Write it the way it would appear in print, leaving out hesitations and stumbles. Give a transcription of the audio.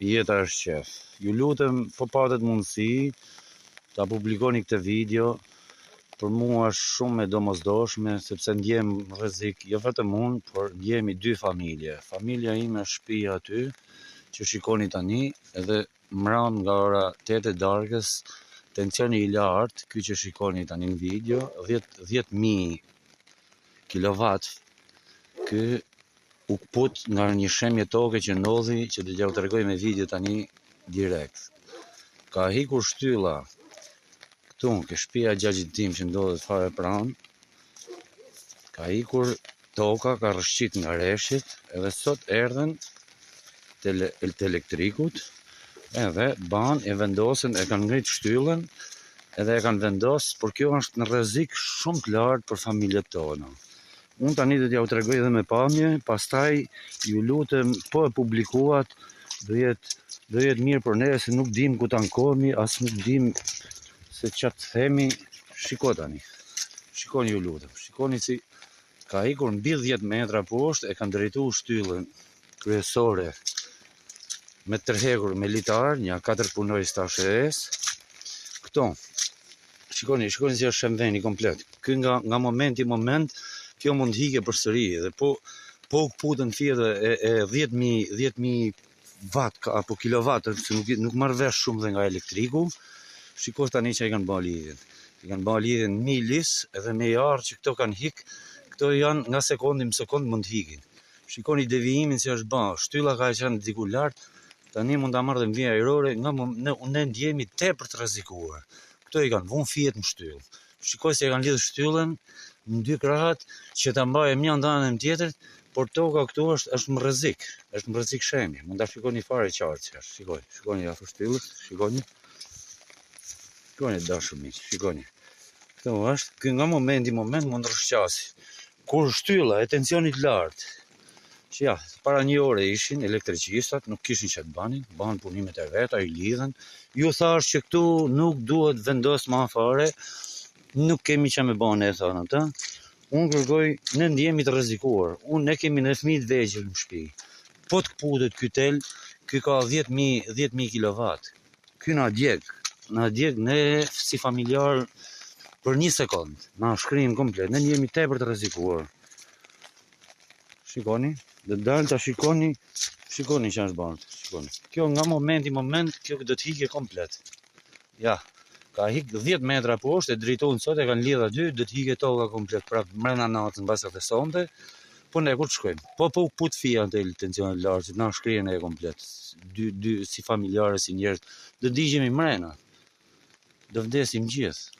jeta është qef. Ju lutem, po patet mundësi, ta publikoni këtë video, për mua është shumë e domosdoshme, sepse ndjem rrezik, jo vetëm unë, por ndjemi dy familje. Familja ime është shtëpia aty, që shikoni tani, edhe mram nga ora 8 e darkës, tensioni i lartë, ky që shikoni tani në video, 10.000 kilovat, ky u kput nga një shemje toke që ndodhi, që do t'ju tregoj me video tani direkt. Ka hikur shtylla këtu, ke shtëpia e xhaxhit tim që ndodhet fare pranë, ka hikur toka, ka rrëshqit nga reshit, edhe sot erdhen të elektrikut, edhe ban e vendosen, e kanë ngrit shtyllën, edhe e kanë vendos, por kjo është në rrezik shumë të lartë për familjet tona. Unë tani do t'ju tregoj edhe me pamje, pastaj ju lutem, po e publikuat, do jetë mirë për ne, se nuk dim ku ta ankohemi, as nuk dim se çfarë të themi. Shiko tani. Shikoni ju lutem. Shikoni si ka ikur mbi 10 metra poshtë, e kanë drejtuar shtyllën kryesore me tërhekur me litar, një 4 punojës të ASHE-s. Këto. Shikoni si është shemveni komplet. Ky nga momenti kjo mund hike përsëri, dhe po u kputën fjetë e 10.000 watt apo kilowatt, se nuk marr vesh shumë dhe nga elektriku. Shikoj tani që i kanë bërë lidhjen. I kanë bërë lidhjen milis, edhe me jarë që këto kanë hik, këto janë nga sekundi në sekond mund hikin. Shikoni devijimin që është bërë, shtylla ka qenë diku lart, tani mund ta marrë dhe mbi ajrore, ne ndjehemi tepër të rrezikuar. Këto i kanë vënë fjet në shtyllë. Shikoj se e kanë lidhur shtyllën në dy krahat që ta mbajë një anën tjetër, por toka këtu është në rrezik, shemi. Mund ta shikoni fare qartë që është. Shikoni afër shtyllës, shikoni dashur miq, shikoni. Këto është, nga momenti mund rrshqasi. Kur shtylla e tensionit lartë, që para një ore ishin elektricistat, nuk kishin që të banë punimet e veta, i lidhen. Ju thash që këtu nuk duhet vendos më fare, nuk kemi që me banë, e thonë ata. Unë kërkoj, ne ndjemi të rrezikuar. Ne kemi në fëmijë të vegjël në shtëpi. Po të kputet ky tel, ky ka 10.000 kilovat. Ky na djeg ne si familjar për një sekond. Na shkrim komplet. Ne jemi tepër të rrezikuar. Shikoni, dhe dalë ta shikoni që është bërë. Shikoni. Kjo nga momenti kjo do të hike komplet. Ja, ka hik 10 metra poshtë, e drejtohen sot, e kanë lidhur aty, do të hike toka komplet prapë brenda natës mbas atë sonte. Po ne kur të shkojmë? Po u kput fija në tensionit lartë, na shkrihen e komplet. Dy si familjarë, si njerëz, do ndiqemi mrena. Do vdesim gjithë.